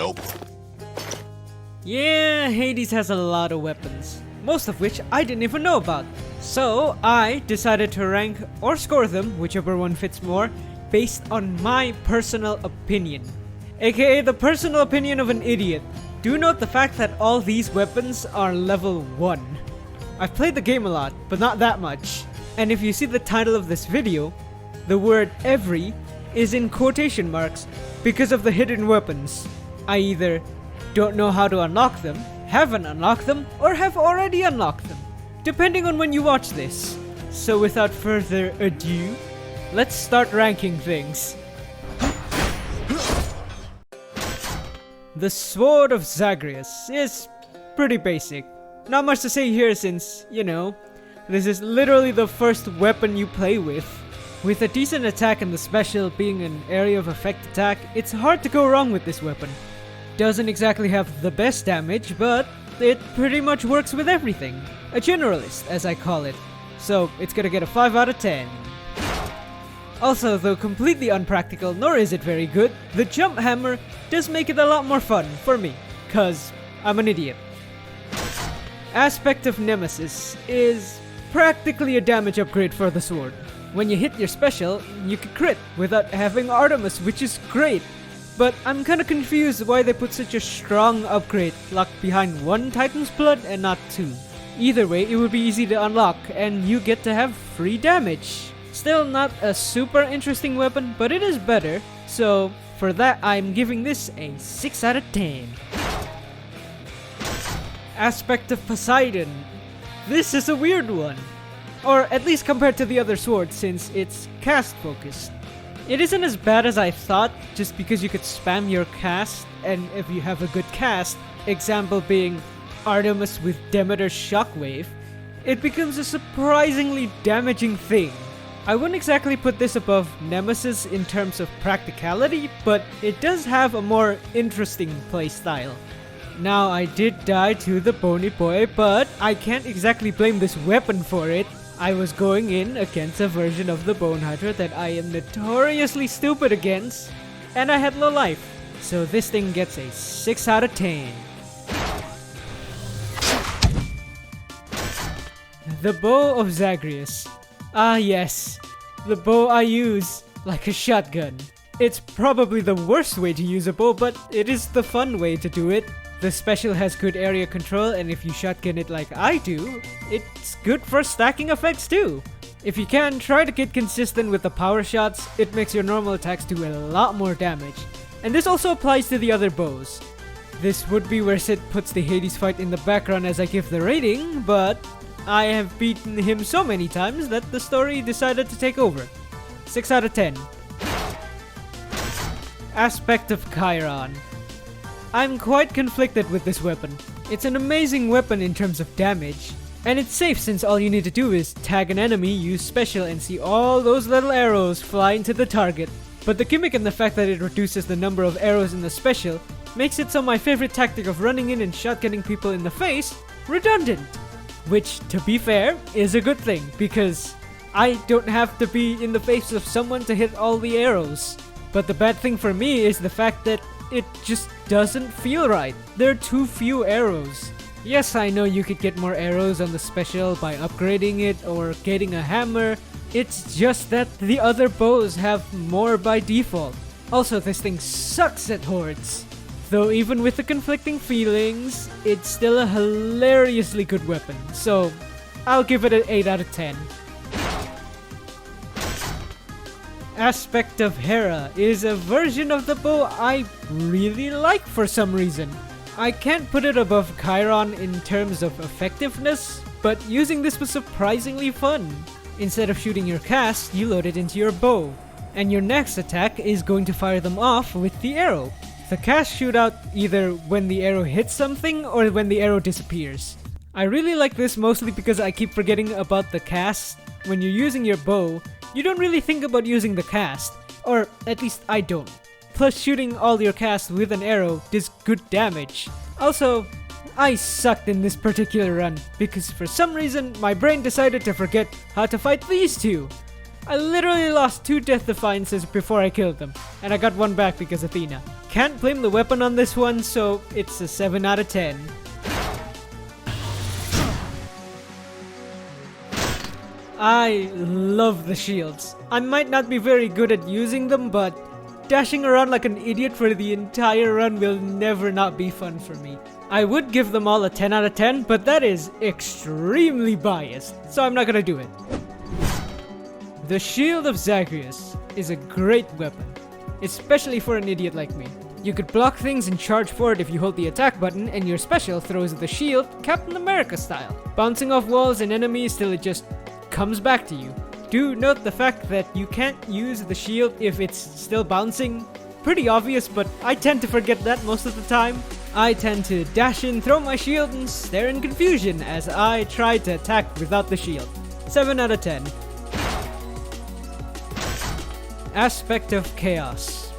Nope. Yeah, Hades has a lot of weapons, most of which I didn't even know about. So I decided to rank or score them, whichever one fits more, based on my personal opinion. AKA the personal opinion of an idiot. Do note the fact that all these weapons are level 1. I've played the game a lot, but not that much. And if you see the title of this video, the word every is in quotation marks because of the hidden weapons. I either don't know how to unlock them, haven't unlocked them, or have already unlocked them, depending on when you watch this. So without further ado, let's start ranking things. The Sword of Zagreus is pretty basic. Not much to say here since, you know, this is literally the first weapon you play with. With a decent attack and the special being an area of effect attack, it's hard to go wrong with this weapon. Doesn't exactly have the best damage, but it pretty much works with everything. A generalist, as I call it. So it's gonna get a 5 out of 10. Also, though completely unpractical, nor is it very good, the jump hammer does make it a lot more fun for me, cause I'm an idiot. Aspect of Nemesis is practically a damage upgrade for the sword. When you hit your special, you can crit without having Artemis, which is great. But I'm kinda confused why they put such a strong upgrade locked behind one Titan's Blood and not 2. Either way, it would be easy to unlock, and you get to have free damage. Still not a super interesting weapon, but it is better, so for that I'm giving this a 6 out of 10. Aspect of Poseidon. This is a weird one. Or at least compared to the other swords, since it's cast focused. It isn't as bad as I thought, just because you could spam your cast, and if you have a good cast, example being Artemis with Demeter's Shockwave, it becomes a surprisingly damaging thing. I wouldn't exactly put this above Nemesis in terms of practicality, but it does have a more interesting playstyle. Now, I did die to the Bony Boy, but I can't exactly blame this weapon for it. I was going in against a version of the Bone Hydra that I am notoriously stupid against, and I had low life. So this thing gets a 6 out of 10. The Bow of Zagreus. Ah yes, the bow I use like a shotgun. It's probably the worst way to use a bow, but it is the fun way to do it. The special has good area control, and if you shotgun it like I do, it's good for stacking effects too. If you can, try to get consistent with the power shots, it makes your normal attacks do a lot more damage. And this also applies to the other bows. This would be where Sid puts the Hades fight in the background as I give the rating, but I have beaten him so many times that the story decided to take over. 6 out of 10. Aspect of Chiron. I'm quite conflicted with this weapon. It's an amazing weapon in terms of damage, and it's safe since all you need to do is tag an enemy, use special, and see all those little arrows fly into the target. But the gimmick and the fact that it reduces the number of arrows in the special makes it so my favorite tactic of running in and shotgunning people in the face redundant. Which, to be fair, is a good thing, because I don't have to be in the face of someone to hit all the arrows. But the bad thing for me is the fact that it just doesn't feel right. There are too few arrows. Yes, I know you could get more arrows on the special by upgrading it or getting a hammer. It's just that the other bows have more by default. Also, this thing sucks at hordes. Though even with the conflicting feelings, it's still a hilariously good weapon, so I'll give it an 8 out of 10. Aspect of Hera is a version of the bow I really like for some reason. I can't put it above Chiron in terms of effectiveness, but using this was surprisingly fun. Instead of shooting your cast, you load it into your bow, and your next attack is going to fire them off with the arrow. The cast shoot out either when the arrow hits something or when the arrow disappears. I really like this mostly because I keep forgetting about the cast. When you're using your bow, you don't really think about using the cast, or at least I don't. Plus, shooting all your cast with an arrow does good damage. Also, I sucked in this particular run because for some reason my brain decided to forget how to fight these two. I literally lost 2 death defiances before I killed them, and I got one back because Athena. can't blame the weapon on this one, so it's a 7 out of 10. I love the shields. I might not be very good at using them, but dashing around like an idiot for the entire run will never not be fun for me. I would give them all a 10 out of 10, but that is extremely biased, so I'm not gonna do it. The Shield of Zagreus is a great weapon, especially for an idiot like me. You could block things and charge forward if you hold the attack button, and your special throws the shield Captain America style, bouncing off walls and enemies till it just comes back to you. Do note the fact that you can't use the shield if it's still bouncing. Pretty obvious, but I tend to forget that most of the time. I tend to dash in, throw my shield, and stare in confusion as I try to attack without the shield. 7 out of 10. Aspect of Chaos.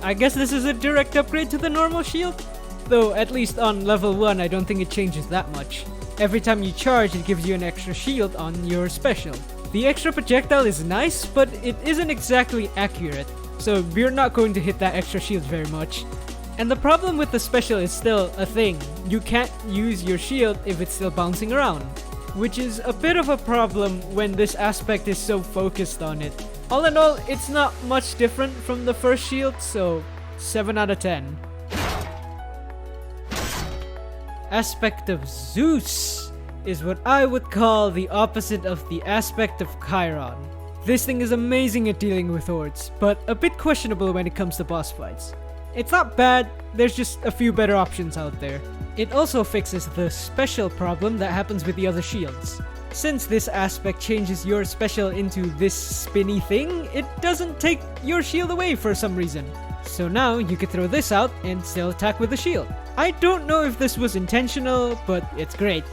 I guess this is a direct upgrade to the normal shield, though at least on level 1 I don't think it changes that much. Every time you charge, it gives you an extra shield on your special. The extra projectile is nice, but it isn't exactly accurate, so you're not going to hit that extra shield very much. And the problem with the special is still a thing. You can't use your shield if it's still bouncing around, which is a bit of a problem when this aspect is so focused on it. All in all, it's not much different from the first shield, so 7 out of 10. Aspect of Zeus is what I would call the opposite of the aspect of Chiron. This thing is amazing at dealing with hordes, but a bit questionable when it comes to boss fights. It's not bad, there's just a few better options out there. It also fixes the special problem that happens with the other shields. Since this aspect changes your special into this spinny thing, it doesn't take your shield away for some reason. So now you could throw this out and still attack with the shield. I don't know if this was intentional, but it's great.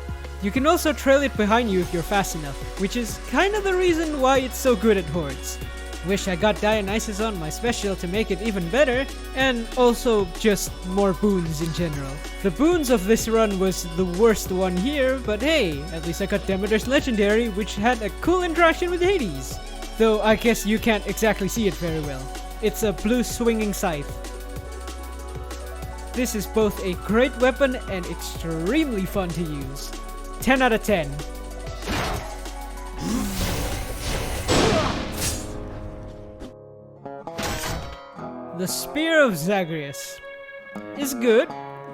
You can also trail it behind you if you're fast enough, which is kinda the reason why it's so good at hordes. Wish I got Dionysus on my special to make it even better, and also just more boons in general. The boons of this run was the worst one here, but hey, at least I got Demeter's Legendary, which had a cool interaction with Hades. Though I guess you can't exactly see it very well. It's a blue swinging scythe. This is both a great weapon and extremely fun to use. 10 out of 10. The Spear of Zagreus is good,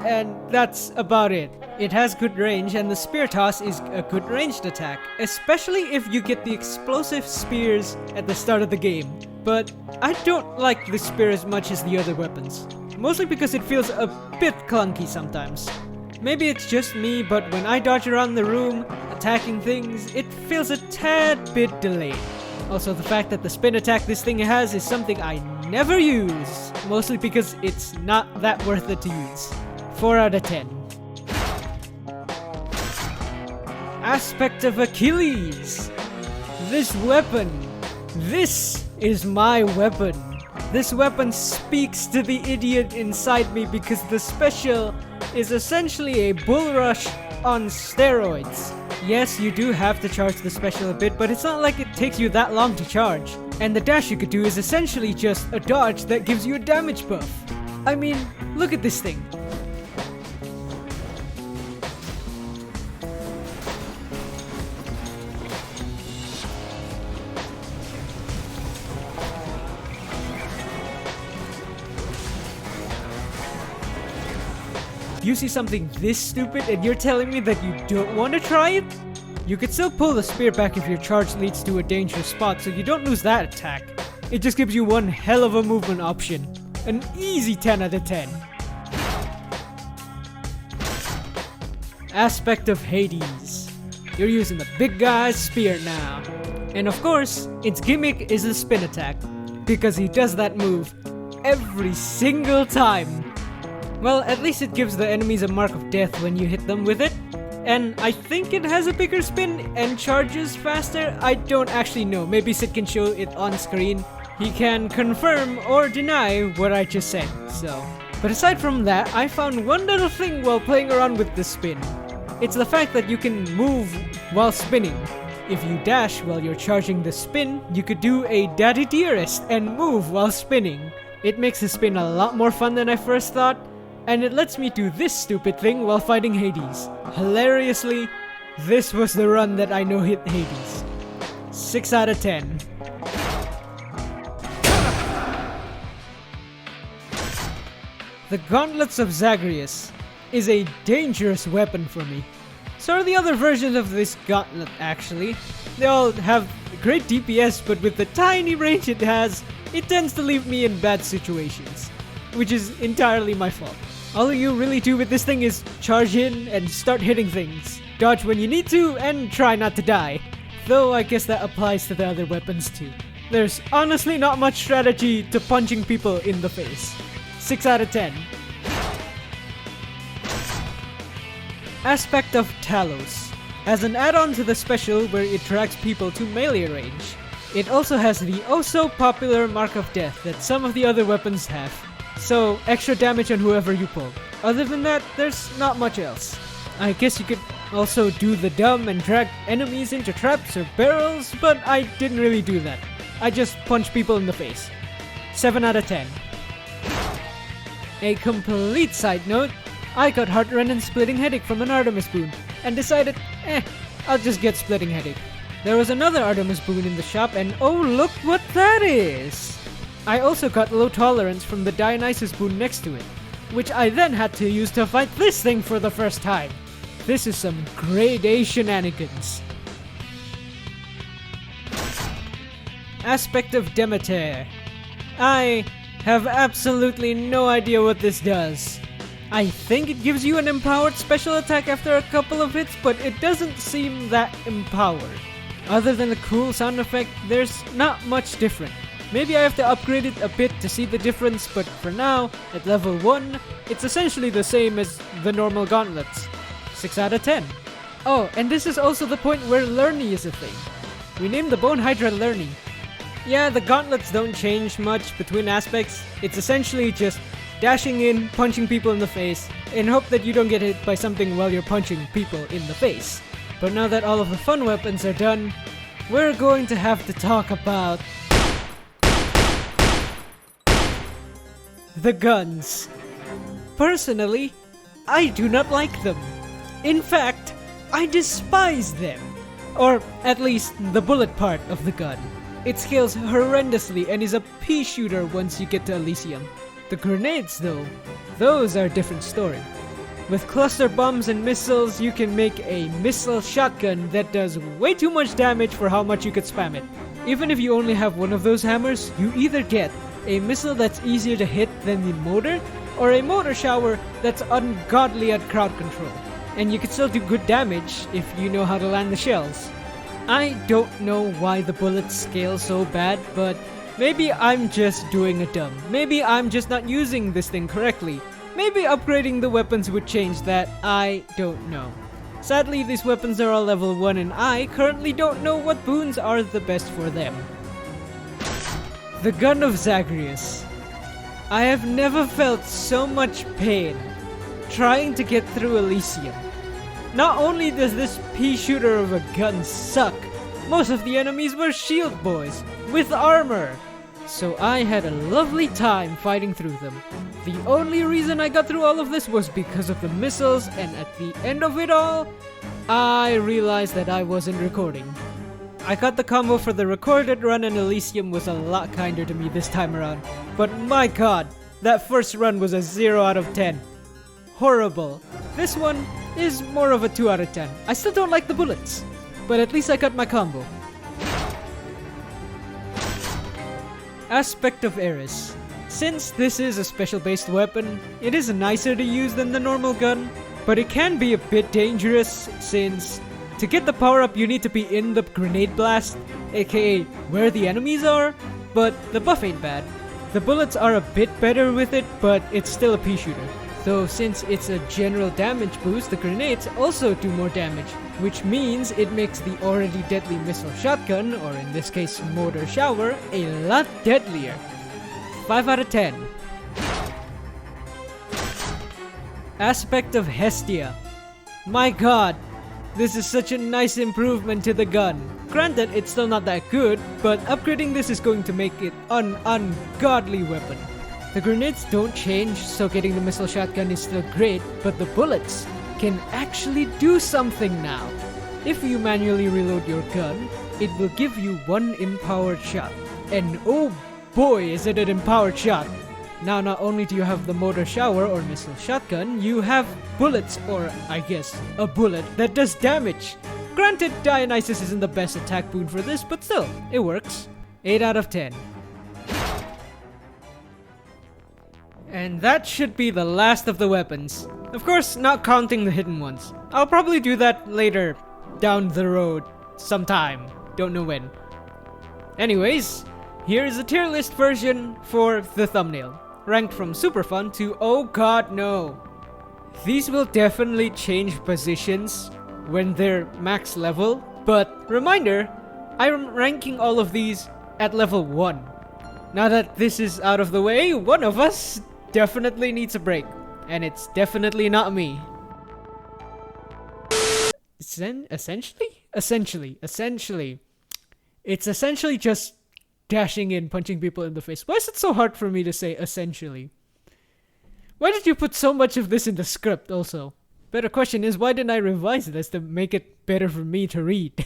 and that's about it. It has good range, and the spear toss is a good ranged attack, especially if you get the explosive spears at the start of the game. But I don't like the spear as much as the other weapons, mostly because it feels a bit clunky sometimes. Maybe it's just me, but when I dodge around the room, attacking things, it feels a tad bit delayed. Also, the fact that the spin attack this thing has is something I never use, mostly because it's not that worth it to use. 4 out of 10. Aspect of Achilles. This weapon. This is my weapon. This weapon speaks to the idiot inside me because the special is essentially a bull rush on steroids. Yes, you do have to charge the special a bit, but it's not like it takes you that long to charge. And the dash you could do is essentially just a dodge that gives you a damage buff. I mean, look at this thing. You see something this stupid and you're telling me that you don't want to try it? You could still pull the spear back if your charge leads to a dangerous spot, so you don't lose that attack. It just gives you one hell of a movement option. An easy 10 out of 10. Aspect of Hades. You're using the big guy's spear now. And of course, its gimmick is the spin attack, because he does that move every single time. Well, at least it gives the enemies a mark of death when you hit them with it. And I think it has a bigger spin and charges faster. I don't actually know. Maybe Sid can show it on screen. He can confirm or deny what I just said, so. But aside from that, I found one little thing while playing around with the spin. It's the fact that you can move while spinning. If you dash while you're charging the spin, you could do a Daddy Dearest and move while spinning. It makes the spin a lot more fun than I first thought, and it lets me do this stupid thing while fighting Hades. Hilariously, this was the run that I know hit Hades. 6 out of 10. The Gauntlets of Zagreus is a dangerous weapon for me. So are the other versions of this gauntlet actually. They all have great DPS, but with the tiny range it has, it tends to leave me in bad situations, which is entirely my fault. All you really do with this thing is charge in and start hitting things, dodge when you need to, and try not to die. Though I guess that applies to the other weapons too. There's honestly not much strategy to punching people in the face. 6 out of 10. Aspect of Talos. As an add-on to the special where it drags people to melee range, it also has the oh-so-popular Mark of Death that some of the other weapons have. So, extra damage on whoever you pull. Other than that, there's not much else. I guess you could also do the dumb and drag enemies into traps or barrels, but I didn't really do that. I just punched people in the face. 7 out of 10. A complete side note, I got Heartrend and Splitting Headache from an Artemis boon, and decided, I'll just get Splitting Headache. There was another Artemis boon in the shop, and oh look what that is! I also got Low Tolerance from the Dionysus boon next to it, which I then had to use to fight this thing for the first time. This is some grade A shenanigans. Aspect of Demeter. I have absolutely no idea what this does. I think it gives you an empowered special attack after a couple of hits, but it doesn't seem that empowered. Other than the cool sound effect, there's not much different. Maybe I have to upgrade it a bit to see the difference, but for now, at level 1, it's essentially the same as the normal gauntlets. 6 out of 10. Oh, and this is also the point where Lerny is a thing. We named the Bone Hydra Lerny. Yeah, the gauntlets don't change much between aspects. It's essentially just dashing in, punching people in the face, in hope that you don't get hit by something while you're punching people in the face. But now that all of the fun weapons are done, we're going to have to talk about the guns. Personally, I do not like them. In fact, I despise them. Or at least the bullet part of the gun. It scales horrendously and is a pea shooter once you get to Elysium. The grenades though, those are a different story. With cluster bombs and missiles, you can make a missile shotgun that does way too much damage for how much you could spam it. Even if you only have one of those hammers, you either get a missile that's easier to hit than the mortar, or a mortar shower that's ungodly at crowd control. And you can still do good damage if you know how to land the shells. I don't know why the bullets scale so bad, but maybe I'm just doing a dumb. Maybe I'm just not using this thing correctly. Maybe upgrading the weapons would change that. I don't know. Sadly, these weapons are all level 1 and I currently don't know what boons are the best for them. The Gun of Zagreus. I have never felt so much pain trying to get through Elysium. Not only does this pea shooter of a gun suck, most of the enemies were shield boys with armor. So I had a lovely time fighting through them. The only reason I got through all of this was because of the missiles, and at the end of it all, I realized that I wasn't recording. I got the combo for the recorded run, and Elysium was a lot kinder to me this time around. But my god, that first run was a 0 out of 10. Horrible. This one is more of a 2 out of 10. I still don't like the bullets, but at least I got my combo. Aspect of Eris. Since this is a special based weapon, it is nicer to use than the normal gun, but it can be a bit dangerous since to get the power up you need to be in the grenade blast, aka where the enemies are, but the buff ain't bad. The bullets are a bit better with it, but it's still a pea shooter. Though since it's a general damage boost, the grenades also do more damage, which means it makes the already deadly missile shotgun, or in this case mortar shower, a lot deadlier. 5 out of 10. Aspect of Hestia. My god, this is such a nice improvement to the gun. Granted, it's still not that good, but upgrading this is going to make it an ungodly weapon. The grenades don't change, so getting the missile shotgun is still great, but the bullets can actually do something now. If you manually reload your gun, it will give you one empowered shot. And oh boy, is it an empowered shot! Now not only do you have the mortar shower or missile shotgun, you have bullets, or I guess, a bullet that does damage. Granted, Dionysus isn't the best attack boon for this, but still, it works. 8 out of 10. And that should be the last of the weapons. Of course, not counting the hidden ones. I'll probably do that later, down the road, sometime. Don't know when. Anyways, here is a tier list version for the thumbnail. Ranked from super fun to oh god no. These will definitely change positions when they're max level, but reminder, I'm ranking all of these at level 1. Now that this is out of the way, one of us definitely needs a break, and it's definitely not me. Essentially? It's essentially just dashing in, punching people in the face. Why is it so hard for me to say essentially? Why did you put so much of this in the script also? Better question is, why didn't I revise this to make it better for me to read?